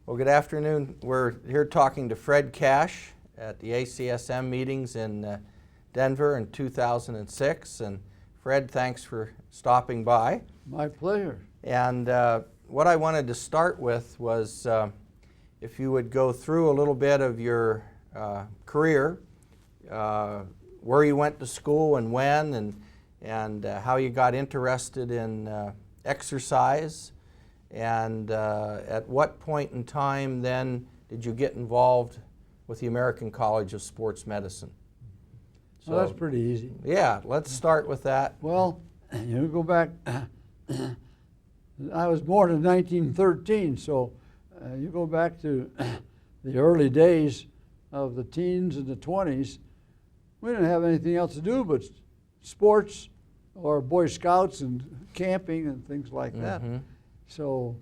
Well, good afternoon. We're here talking to Fred Kasch at the ACSM meetings in Denver in 2006. And Fred, thanks for stopping by. My pleasure. And what I wanted to start with was if you would go through a little bit of your career, where you went to school and when, and how you got interested in exercise. And at what point in time then did you get involved with the American College of Sports Medicine? So well, that's pretty easy. Yeah, let's start with that. Well, you go back, I was born in 1913, so you go back to the early days of the teens and the 20s, we didn't have anything else to do but sports or Boy Scouts and camping and things like that. So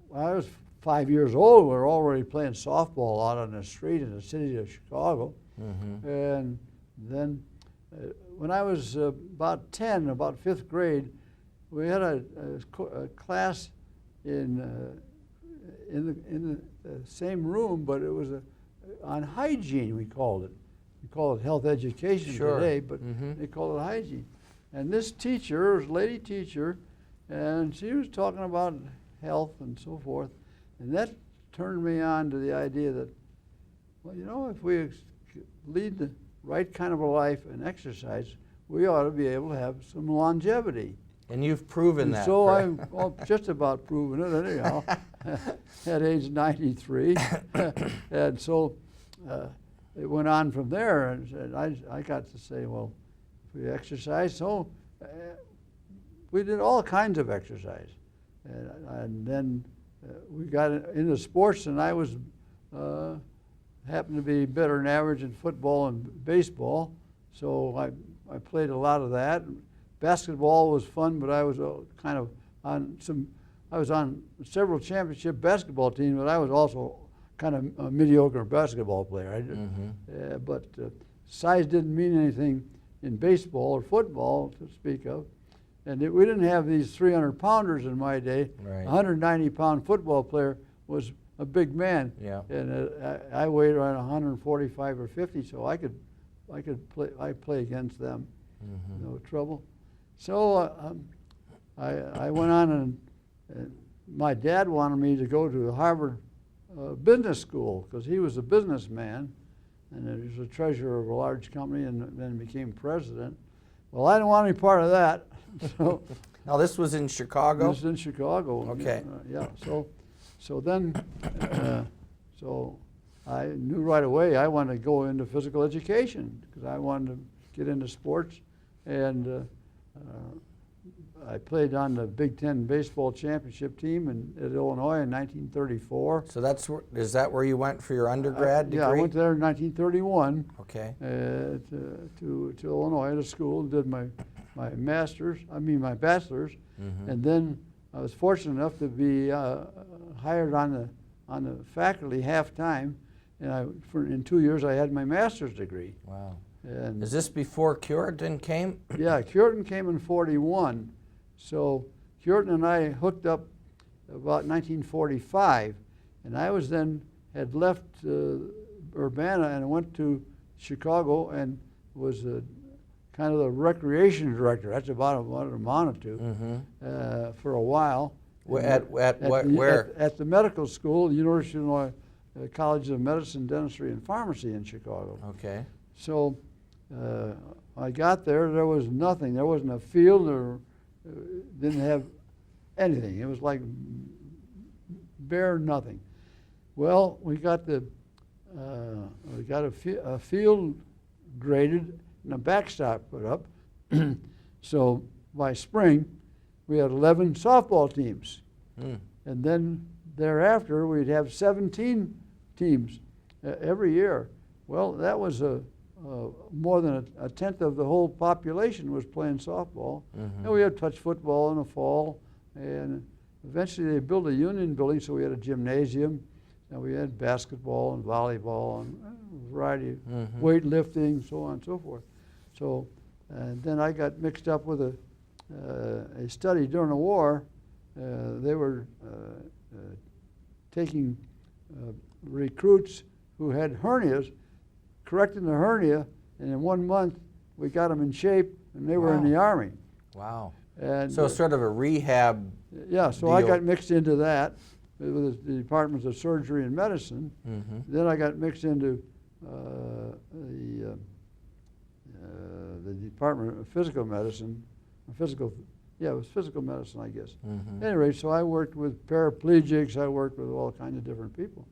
when I was 5 years old, we were already playing softball out on the street in the city of Chicago. And then when I was about 10, about 5th grade, we had a class in the same room, but it was on hygiene, we called it. We call it health education today, but they call it hygiene. And this teacher, was a lady teacher, and she was talking about health and so forth, and that turned me on to the idea that, well, you know, if we lead the right kind of a life and exercise, we ought to be able to have some longevity. And you've proven that. So I'm just about proven it anyhow, at age 93. And so it went on from there, and I got to say, well, if we exercise, so we did all kinds of exercise. And then we got into sports, and I was happened to be better than average in football and baseball, so I played a lot of that. Basketball was fun, but I was kind of I was on several championship basketball teams, but I was also kind of a mediocre basketball player. But size didn't mean anything in baseball or football to speak of. And we didn't have these 300-pounders in my day. Right. A 190-pound football player was a big man. Yeah. And I weighed around 145 or 50, so I play against them, no trouble. So I went on, and my dad wanted me to go to Harvard Business School because he was a businessman, and he was a treasurer of a large company, and then became president. Well, I didn't want any part of that. So now this was in Chicago? This was in Chicago. Okay. Yeah. So then, so I knew right away I wanted to go into physical education because I wanted to get into sports, and I played on the Big Ten baseball championship team at Illinois in 1934. So is that where you went for your undergrad degree? Yeah, I went there in 1931. Okay. To Illinois to school, did my bachelor's, and then I was fortunate enough to be hired on the faculty half-time, and in 2 years I had my master's degree. Wow. And is this before Curtin came? Yeah, Curtin came in 41. So Curtin and I hooked up about 1945, and I had left Urbana and went to Chicago and was kind of the recreation director. That's about what it amounted to for a while. Where? At the medical school, the University of Illinois College of Medicine, Dentistry, and Pharmacy in Chicago. Okay. So I got there. There was nothing. There wasn't a field, or didn't have anything. It was like bare nothing. Well, we got a field graded and a backstop put up. So by spring, we had 11 softball teams. And then thereafter, we'd have 17 teams every year. Well, that was more than a tenth of the whole population was playing softball. And we had touch football in the fall. And eventually they built a union building, so we had a gymnasium. And we had basketball and volleyball and a variety of weightlifting, so on and so forth. So, and then I got mixed up with a study during the war. They were taking recruits who had hernias, correcting the hernia, and in 1 month we got them in shape, and they were in Wow. the Army. Wow. And So sort of a rehab. yeah, so I deal. got mixed into that with the departments of surgery and medicine. Mm-hmm. Then I got mixed into the department of physical medicine, it was physical medicine, I guess. Mm-hmm. Anyway, so I worked with paraplegics, I worked with all kinds of different people.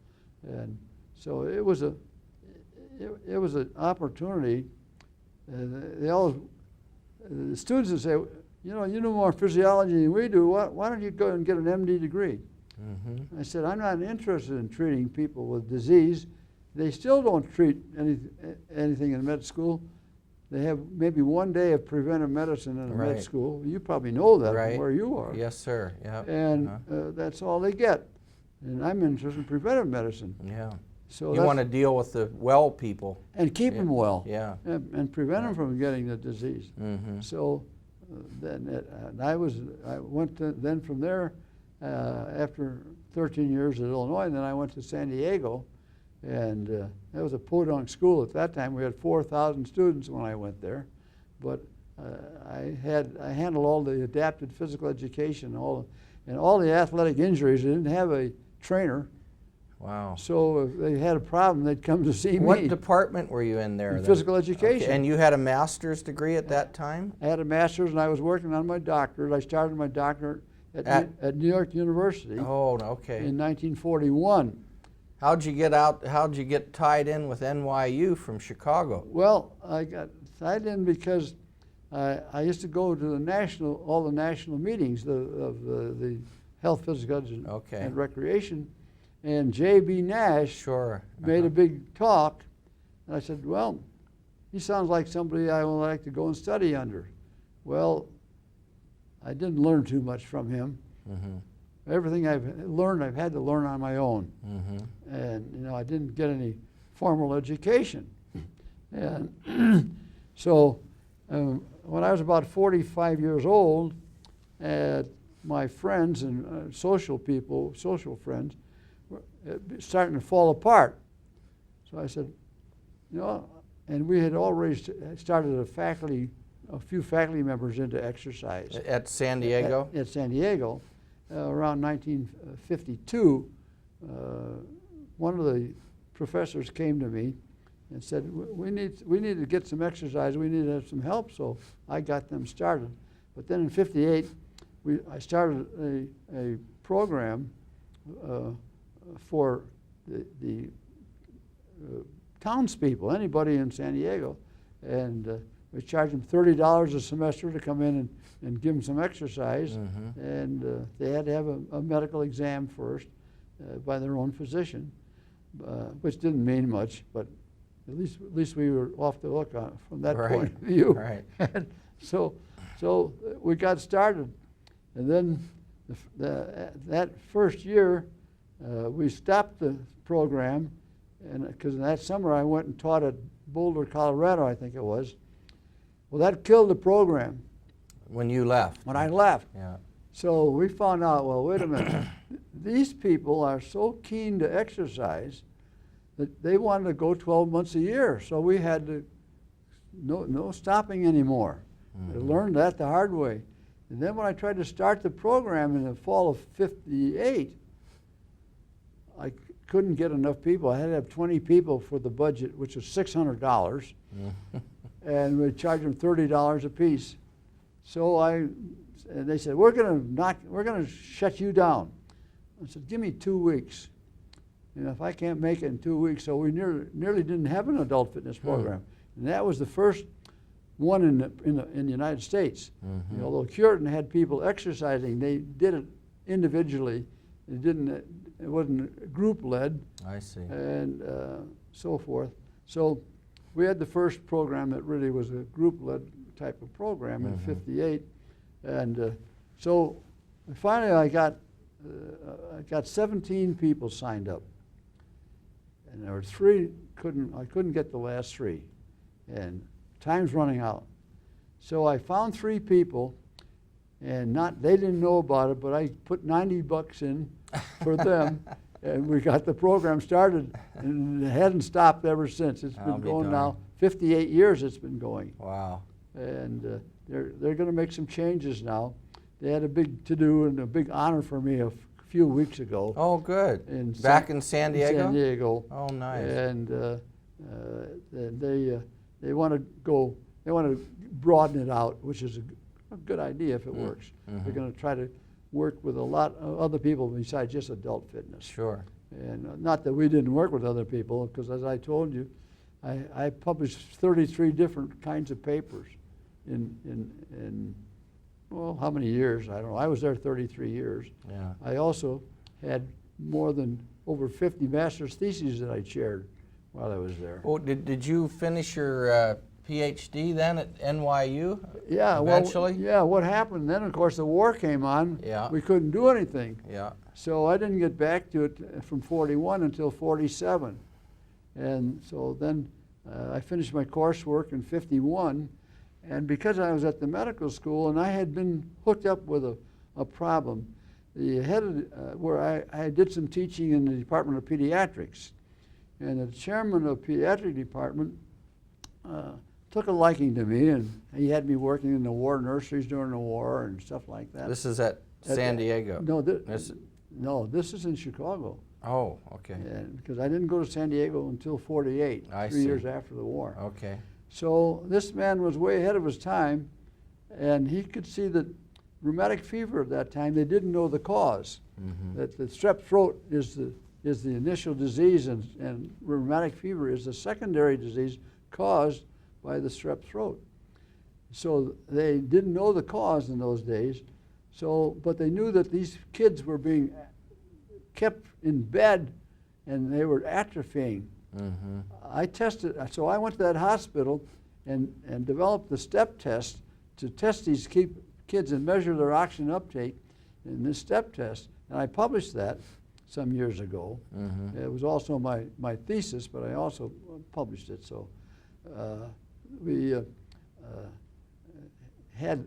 And so it was an opportunity. They always, the students would say, you know more physiology than we do, why don't you go and get an MD degree? Mm-hmm. I said, I'm not interested in treating people with disease. They still don't treat anything in med school. They have maybe 1 day of preventive medicine in a Right. med school. You probably know that Right. from where you are. Yes, sir. Yeah. And that's all they get. And I'm interested in preventive medicine. Yeah. So You want to deal with the well people. and keep them well. Yeah. And prevent them from getting the disease. Mm-hmm. So I went to, then from there, after 13 years at Illinois, then I went to San Diego, and that was a podunk school at that time. We had 4,000 students when I went there, but I handled all the adapted physical education, and all the athletic injuries. They didn't have a trainer, Wow. so if they had a problem, they'd come to see What me. department were you in there? In then? physical education. Okay. And you had a master's degree at that time? I had a master's, and I was working on my doctorate. I started my doctorate at New York University Oh, okay. in 1941. How'd you get out? How'd you get tied in with NYU from Chicago? Well, I got tied in because I used to go to all the national meetings of the health, physical education, Okay. and recreation, and J.B. Nash Sure. made a big talk, and I said, well, he sounds like somebody I would like to go and study under. Well, I didn't learn too much from him. Mm-hmm. Everything I've learned, I've had to learn on my own. Mm-hmm. And I didn't get any formal education. And so when I was about 45 years old, my friends and social friends, were starting to fall apart. So I said, and we had already started a few faculty members into exercise. At San Diego? At San Diego. Around 1952, one of the professors came to me and said, we need to get some exercise, we need to have some help, so I got them started. But then in 58, I started a program for the townspeople, anybody in San Diego, and we charged them $30 a semester to come in and give them some exercise, Mm-hmm. and they had to have a medical exam first by their own physician, which didn't mean much, but at least we were off the hook from that Right. point of view. Right. And so we got started, and then that first year we stopped the program, and because in that summer I went and taught at Boulder, Colorado, I think it was. Well, that killed the program When you left? when I left. Yeah. So we found out, well, wait a minute, these people are so keen to exercise that they wanted to go 12 months a year. So we had to, no stopping anymore. I learned that the hard way. And then when I tried to start the program in the fall of 58, I couldn't get enough people. I had to have 20 people for the budget, which was $600. And we charged them $30 a piece. So and they said, we're going to shut you down. I said, give me 2 weeks. And if I can't make it in 2 weeks, so we nearly didn't have an adult fitness program. And that was the first one in the United States. Mm-hmm. Although Curtin had people exercising, they did it individually. It wasn't group led. I see. And so forth. So we had the first program that really was a group led type of program in '58, and so finally I got 17 people signed up, and there were 3 I couldn't get the last 3, and time's running out. So I found 3 people, and they didn't know about it, but I put $90 in for them, And we got the program started, and it hadn't stopped ever since. It's I'll been be going now, darned. 58 years it's been going. Wow. And they're going to make some changes now. They had a big to-do and a big honor for me a few weeks ago. Oh, good. In Back in San Diego? San Diego. Oh, nice. And they want to go. They want to broaden it out, which is a good idea if it works. Mm-hmm. They're going to try to work with a lot of other people besides just adult fitness. Sure. And not that we didn't work with other people, because as I told you, I published 33 different kinds of papers in well, how many years? I don't know. I was there 33 years. Yeah. I also had over 50 master's theses that I chaired while I was there. Oh, did you finish your Ph.D. then at NYU? Yeah, eventually? well, yeah. What happened then? Of course, the war came on. Yeah. We couldn't do anything. Yeah. So I didn't get back to it from 41 until 47, and so then I finished my coursework in 51, and because I was at the medical school and I had been hooked up with a problem, the head of where I did some teaching in the Department of Pediatrics, and the chairman of the pediatric department took a liking to me, and he had me working in the war nurseries during the war and stuff like that. This is at San Diego? No, This- no, this is in Chicago. Oh, okay. And because I didn't go to San Diego until 48, I 3 see. years after the war. Okay. So this man was way ahead of his time, and he could see that rheumatic fever at that time, they didn't know the cause. Mm-hmm. That the strep throat is the initial disease, and rheumatic fever is the secondary disease caused by the strep throat. So they didn't know the cause in those days, but they knew that these kids were being kept in bed and they were atrophying. Mm-hmm. I tested, so I went to that hospital and developed the step test to test these kids and measure their oxygen uptake in this step test. And I published that some years ago. Mm-hmm. It was also my thesis, but I also published it. So we had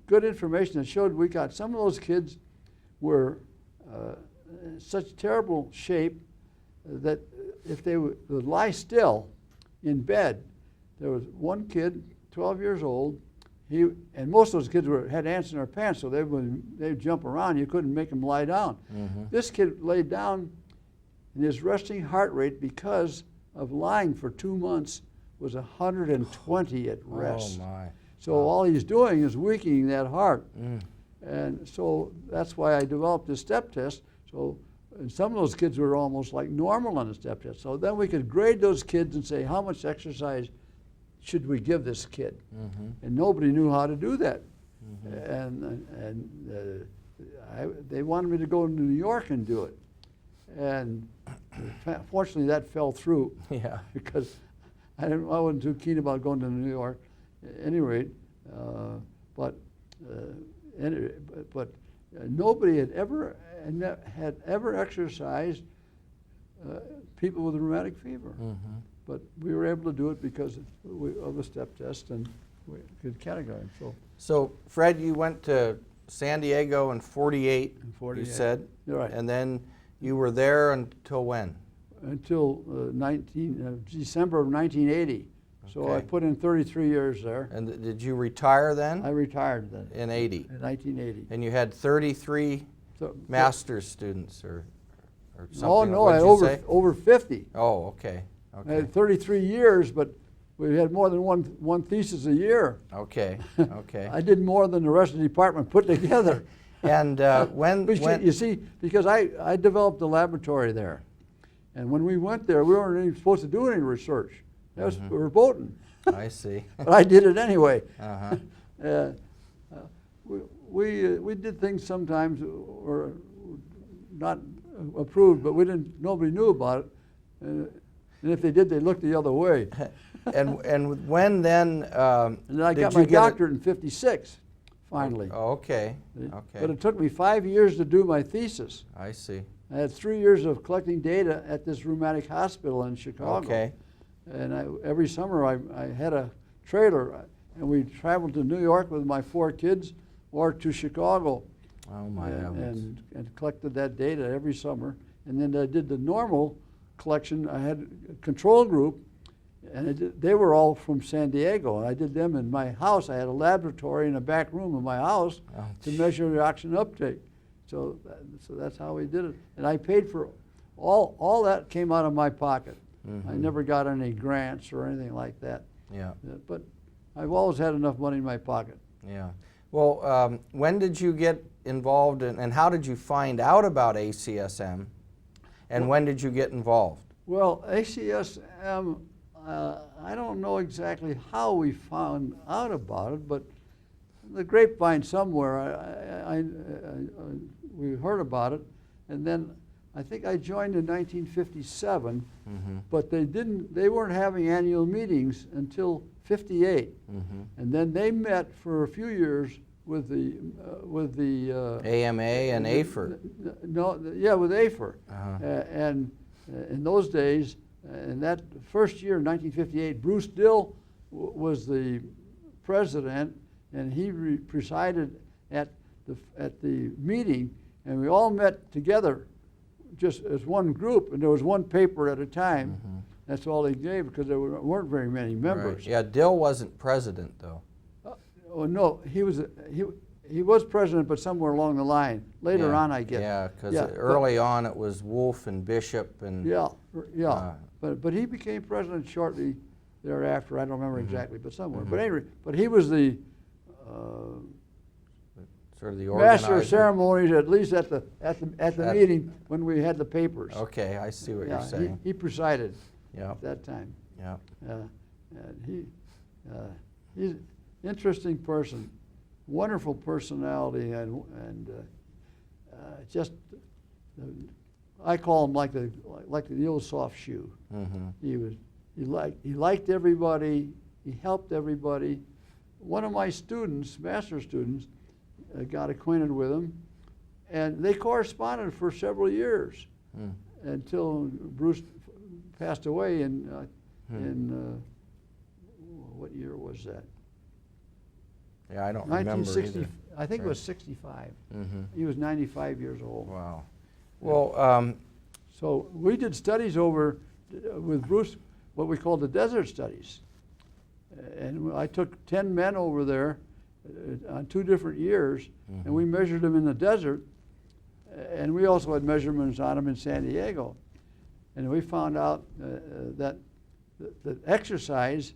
good information that showed we got some of those kids were in such terrible shape that if they would lie still in bed, there was one kid, 12 years old, and most of those kids had ants in their pants, so they'd jump around. You couldn't make them lie down. Mm-hmm. This kid laid down, and his resting heart rate, because of lying for 2 months, was 120 at rest. Oh, my. So all he's doing is weakening that heart. Mm. And so that's why I developed this step test. So and some of those kids were almost like normal on the step test. So then we could grade those kids and say, how much exercise should we give this kid? Mm-hmm. And nobody knew how to do that. Mm-hmm. They wanted me to go to New York and do it. And fortunately that fell through. Yeah. Because I wasn't too keen about going to New York at any rate. But nobody had ever exercised people with rheumatic fever. Mm-hmm. But we were able to do it because of the step test, and we could categorize them. So, Fred, you went to San Diego in 48, In 48. you said? You're right. And then you were there until when? Until December of 1980. So I Okay. put in 33 years there. And did you retire then? I retired then In 80? in 1980. And you had 33 So, master's students or something? oh no, What'd I you say? over 50. Oh, okay. I Okay. had 33 years, but we had more than one thesis a year. Okay. Okay. I did more than the rest of the department put together. And when You see, because I developed a laboratory there, and when we went there, we weren't even supposed to do any research. That was verboten. I see. But I did it anyway. Uh-huh. We did things sometimes were not approved, but nobody knew about it. And if they did, they looked the other way. And when then? And then I did got you my get a- doctorate in '56, finally. Oh, okay. But Okay. it took me 5 years to do my thesis. I see. I had 3 years of collecting data at this rheumatic hospital in Chicago. Okay. And every summer I had a trailer, and we traveled to New York with my 4 kids or to Chicago Oh my heavens. and collected that data every summer. and then I did the normal collection. I had a control group, and they were all from San Diego, and I did them in my house. I had a laboratory in a back room of my house to measure the oxygen uptake. So that's how we did it. And I paid for all that came out of my pocket. I never got any grants or anything like that. Yeah. But I've always had enough money in my pocket. Yeah. Well, when did you get involved and how did you find out about ACSM? And when did you get involved? Well, ACSM, I don't know exactly how we found out about it, but the grapevine somewhere, we heard about it, and then I think I joined in 1957, but they weren't having annual meetings until '58, and then they met for a few years with the AMA and AFER. With AFER, and in those days, in that first year, 1958, Bruce Dill was the president, and he presided at the meeting, and we all met together just as one group, and there was one paper at a time. That's all they gave because there weren't very many members. Right. Yeah, Dill wasn't president though. Oh no, he was president, but somewhere along the line. Later on, I guess. Yeah, because early on it was Wolf and Bishop and. But he became president shortly thereafter. I don't remember exactly, but somewhere. But anyway, but he was the sort of the organizer. master of ceremonies, at least at the meeting when we had the papers. Okay, I see what you're saying. He presided Yeah. at that time. Yeah. And he's an interesting person, wonderful personality, and just I call him like the old soft shoe. He liked everybody. He helped everybody. One of my students, master students, got acquainted with him, and they corresponded for several years until Bruce passed away in what year was that? Yeah, I don't remember either. I think it was 65. He was 95 years old. Wow. Well, so we did studies over with Bruce, what we called the desert studies. And I took 10 men over there on 2 different years, and we measured them in the desert. And we also had measurements on them in San Diego. And we found out that the exercise,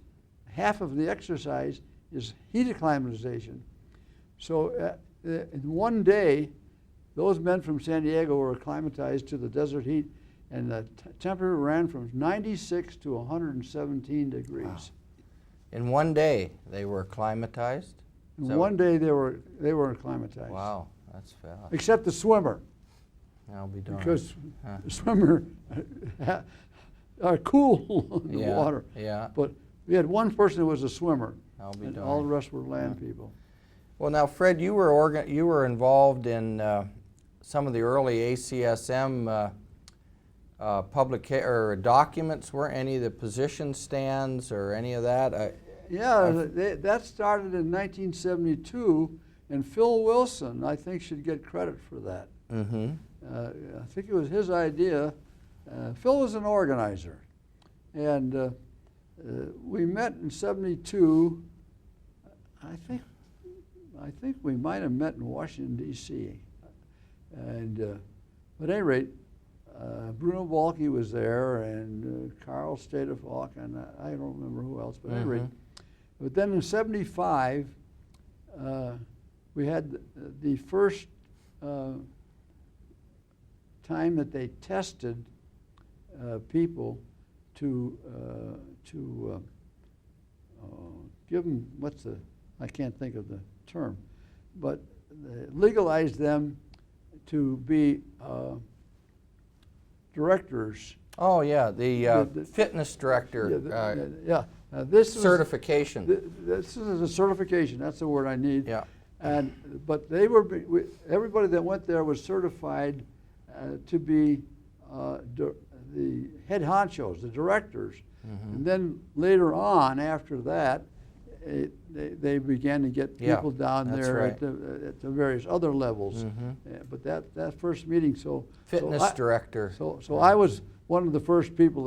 half of the exercise is heat acclimatization. So in one day, those men from San Diego were acclimatized to the desert heat, and the temperature ran from 96 to 117 degrees. Wow. In one day, they were acclimatized? In one day, they were acclimatized. Wow, that's fast. Except the swimmer. I'll be darned. Because the swimmer are cool in the water. Yeah. But we had one person who was a swimmer. I'll be and darned. all the rest were land people. Well, now, Fred, you were involved in some of the early ACSM documents. Weren't any of the position stands or any of that? That started in 1972, and Phil Wilson, I think, should get credit for that. I think it was his idea. Phil was an organizer, and we met in '72. I think we might have met in Washington, D.C. And at any rate, Bruno Balke was there, and Carl Stadefalk, and I don't remember who else, but at any rate. But then in '75, we had the first time that they tested people to give them, I can't think of the term, but legalized them to be directors. Oh yeah, the fitness director this certification. This is a certification. That's the word I need. Yeah. But they were everybody that went there was certified to be the head honchos, the directors. And then later on, after that, they began to get Yeah, people down that's there right. at the various other levels. But that first meeting, Fitness director. So I was one of the first people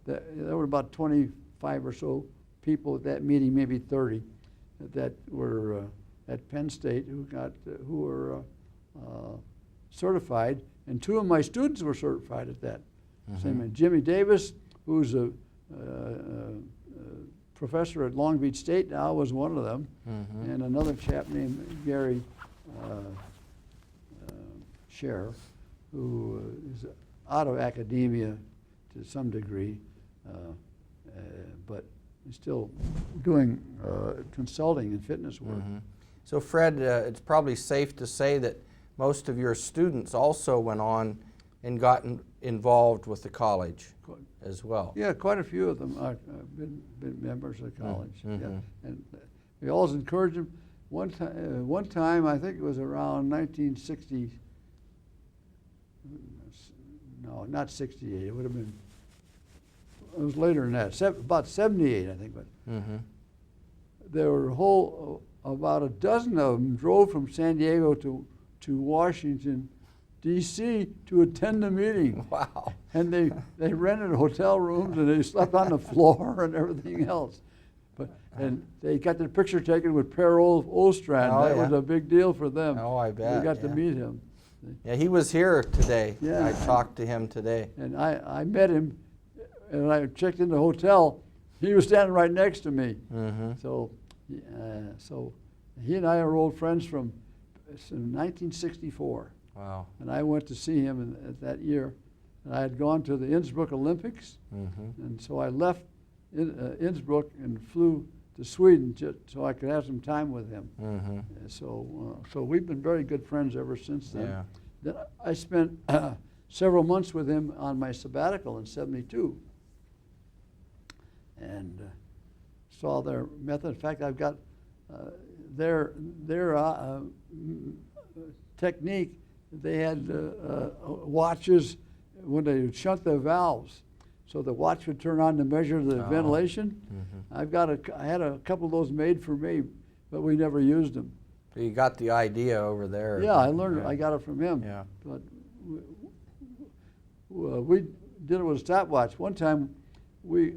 there were about 25 or so people at that meeting, maybe 30, that were at Penn State who were certified, and 2 of my students were certified at that. Same man, Jimmy Davis, who's a professor at Long Beach State now, was one of them, and another chap named Gary Scher, who is out of academia to some degree, but is still doing consulting and fitness work. So Fred, it's probably safe to say that most of your students also went on and got involved with the college as well. Yeah, quite a few of them have been members of the college. Yeah. And we always encouraged them. One time, I think it was around 1960, no, not 68, it would have been, it was later than that, about 78, I think. But there were about a dozen of them drove from San Diego to Washington, D.C. to attend the meeting. Wow. And they rented hotel rooms and they slept on the floor and everything else. And they got their picture taken with Per Ostrand. Oh, that yeah. was a big deal for them. Oh, I bet. We got to meet him. Yeah, he was here today. Yeah. I talked to him today. And I met him, and I checked in the hotel. He was standing right next to me. So he and I are old friends from 1964. Wow. And I went to see him that year. And I had gone to the Innsbruck Olympics, and so I left Innsbruck and flew to Sweden just so I could have some time with him. So we've been very good friends ever since then. Yeah. Then I spent several months with him on my sabbatical in '72, and saw their method. In fact, I've got their technique. They had watches when they would shunt the valves, so the watch would turn on to measure the ventilation. I had a couple of those made for me, but we never used them. So you got the idea over there. Yeah, I learned it. I got it from him. Yeah. But we did it with a stopwatch. One time, we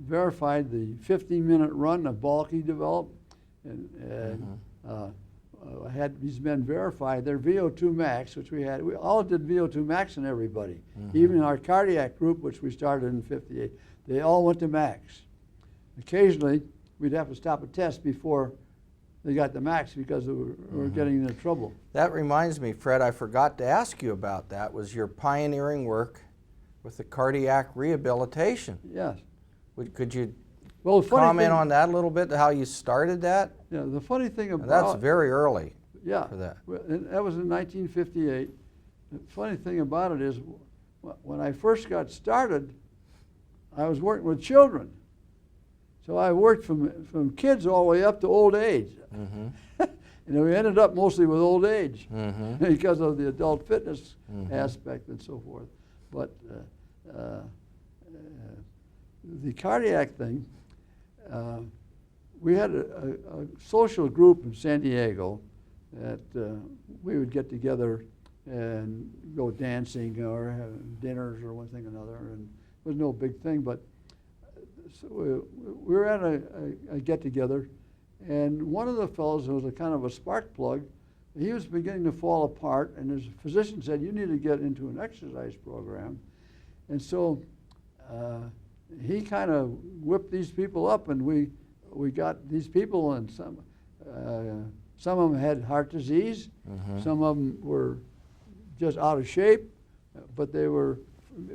verified the 15-minute run of bulk he developed, and I had these men verify their VO2 max, which we all did VO2 max in everybody. Even our cardiac group, which we started in '58, they all went to max. Occasionally, we'd have to stop a test before they got the max because we were getting into trouble. That reminds me, Fred, I forgot to ask you about that, was your pioneering work with the cardiac rehabilitation. Yes. Could you Well, comment on that a little bit, how you started that? Yeah, the funny thing about That's very early yeah, for that. And that was in 1958. The funny thing about it is, when I first got started, I was working with children. So I worked from kids all the way up to old age. And we ended up mostly with old age because of the adult fitness aspect and so forth. But the cardiac thing, we had a social group in San Diego that we would get together and go dancing or have dinners or one thing or another, and it was no big thing. But so we were at a get-together, and one of the fellows who was a kind of a spark plug, he was beginning to fall apart, and his physician said, "You need to get into an exercise program." And so he kind of whipped these people up, and we got these people, and some of them had heart disease, some of them were just out of shape, but they were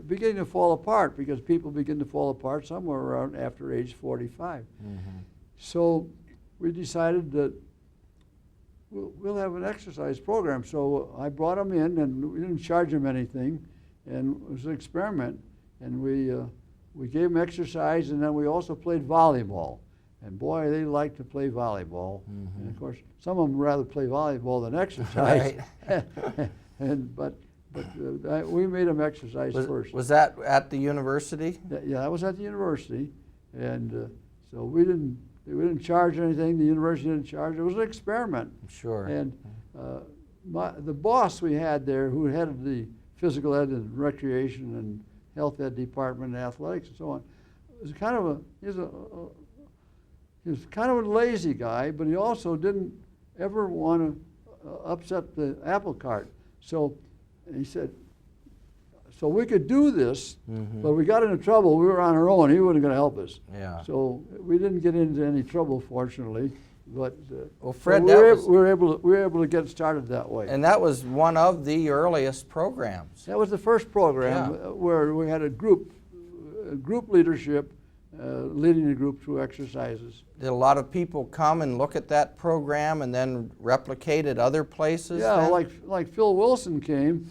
beginning to fall apart because people begin to fall apart somewhere around after age 45. So we decided that we'll have an exercise program. So I brought them in, and we didn't charge them anything, and it was an experiment. And we gave them exercise, and then we also played volleyball. And boy, they liked to play volleyball. And of course, some of them rather play volleyball than exercise. But we made them exercise first. Was that at the university? Yeah, I was at the university, and so they we didn't charge anything. The university didn't charge. It was an experiment. Sure. And the boss we had there, who headed the physical ed and recreation and health ed department and athletics and so on, was kind of he was kind of a lazy guy, but he also didn't ever want to upset the apple cart. So he said, so we could do this, but we got into trouble. We were on our own. He wasn't going to help us. Yeah. So we didn't get into any trouble, fortunately. But well, Fred, we were able to get started that way. And that was one of the earliest programs. That was the first program where we had a group leadership leading the group through exercises. Did a lot of people come and look at that program and then replicate at other places? Yeah, then? like Phil Wilson came.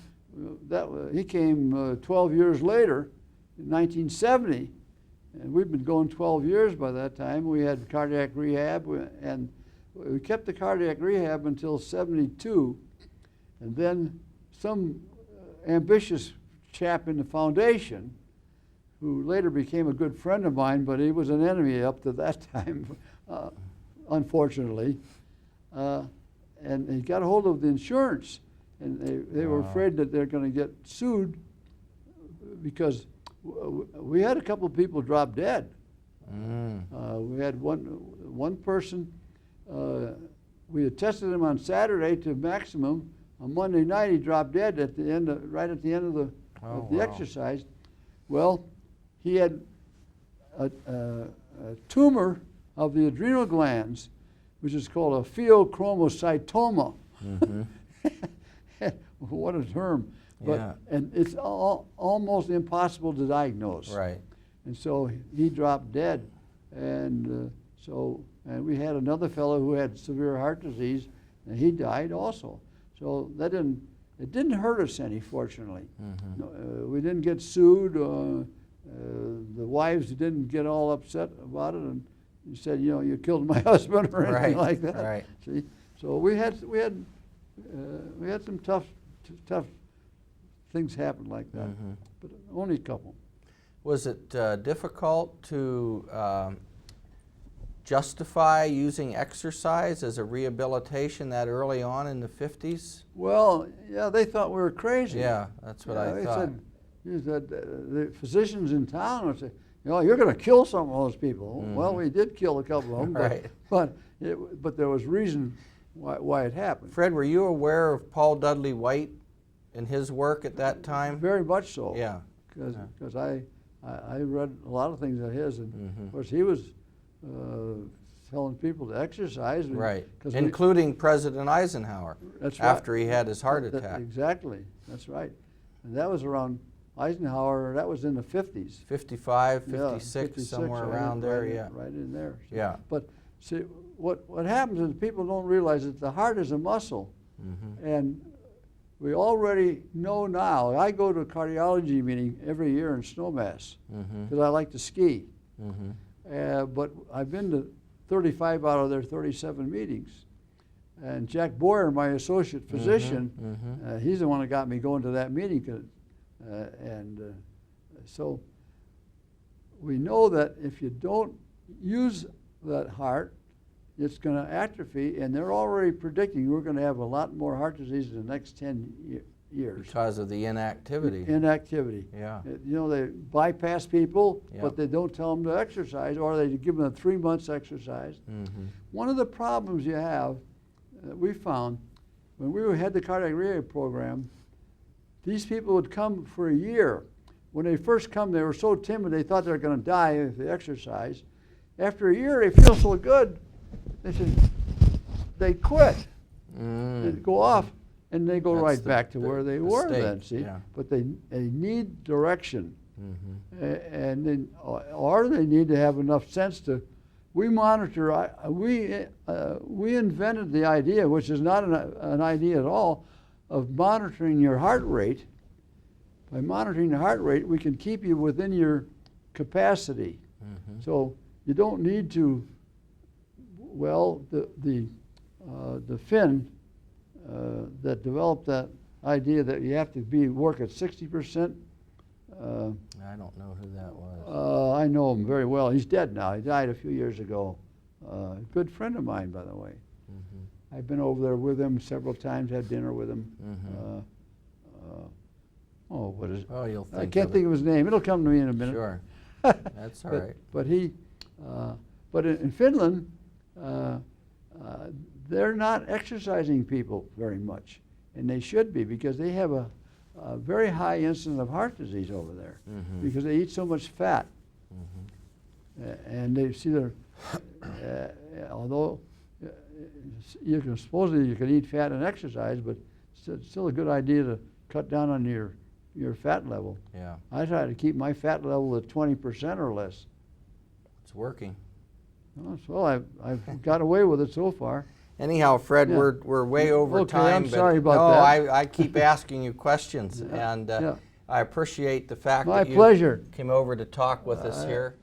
He came 12 years later, in 1970, and we'd been going 12 years by that time. We had cardiac rehab, and we kept the cardiac rehab until 72, and then some ambitious chap in the foundation, who later became a good friend of mine, but he was an enemy up to that time, unfortunately, and he got a hold of the insurance. And they were afraid that they're going to get sued because we had a couple of people drop dead. We had one person, we had tested him on Saturday to maximum. On Monday night, he dropped dead at the end right at the end of the exercise. Well, he had a tumor of the adrenal glands, which is called a pheochromocytoma. What a term. But, and it's almost impossible to diagnose. Right. And so he dropped dead. And and we had another fellow who had severe heart disease, and he died also. So it didn't hurt us any, fortunately. We didn't get sued. The wives didn't get all upset about it and said, you know, you killed my husband or anything like that. Right. See? So we had some tough things happen like that, but only a couple. Was it difficult to justify using exercise as a rehabilitation that early on in the 50s? Well, yeah, they thought we were crazy. Yeah, that's what I thought. They said the physicians in town would say, you know, you're going to kill some of those people. Well, we did kill a couple of them, but there was reason why it happened. Fred, were you aware of Paul Dudley White and his work at that time? Very much so. Yeah. Because I read a lot of things of his, and of course he was telling people to exercise. Right. Including President Eisenhower. That's right. After he had his heart attack. Exactly. That's right. And that was around Eisenhower. That was in the 50s. 55, 56, somewhere around there. Right in there. So, yeah. But see, what happens is people don't realize that the heart is a muscle, and we already know now. I go to a cardiology meeting every year in Snowmass because I like to ski. But I've been to 35 out of their 37 meetings. And Jack Boyer, my associate physician, he's the one that got me going to that meeting. So we know that if you don't use that heart, it's going to atrophy, and they're already predicting we're going to have a lot more heart disease in the next 10 years. Because of the inactivity. Inactivity. Yeah. You know, they bypass people, but they don't tell them to exercise, or they give them a 3 months exercise. One of the problems you have that we found when we had the cardiac rehab program, these people would come for a year. When they first come, they were so timid they thought they were going to die if they exercised. After a year, they feel so good, they quit. They go off, and they go right back to where they were then, see? Yeah. But they need direction. And then, or they need to have enough sense to, we monitor, we invented the idea, which is not an idea at all, of monitoring your heart rate. By monitoring the heart rate, we can keep you within your capacity. So you don't need to, well, the Finn that developed that idea that you have to work at 60%. I don't know who that was. I know him very well. He's dead now. He died a few years ago. a good friend of mine, by the way. Mm-hmm. I've been over there with him several times, had dinner with him. Mm-hmm. What is it? Oh, you'll think I can't think of his name. It'll come to me in a minute. Sure. That's all right. But in Finland, they're not exercising people very much, and they should be, because they have a very high incidence of heart disease over there, Mm-hmm. because they eat so much fat. Mm-hmm. And they see their, although you can supposedly you can eat fat and exercise, but it's still a good idea to cut down on your fat level. Yeah, I try to keep my fat level at 20% or less. it's working. Well, I've got away with it so far. Anyhow, Fred, Yeah. we're way over Okay, time. I'm sorry about no, that. I keep asking you questions, and Yeah. I appreciate the fact My that you pleasure. came over to talk with us here.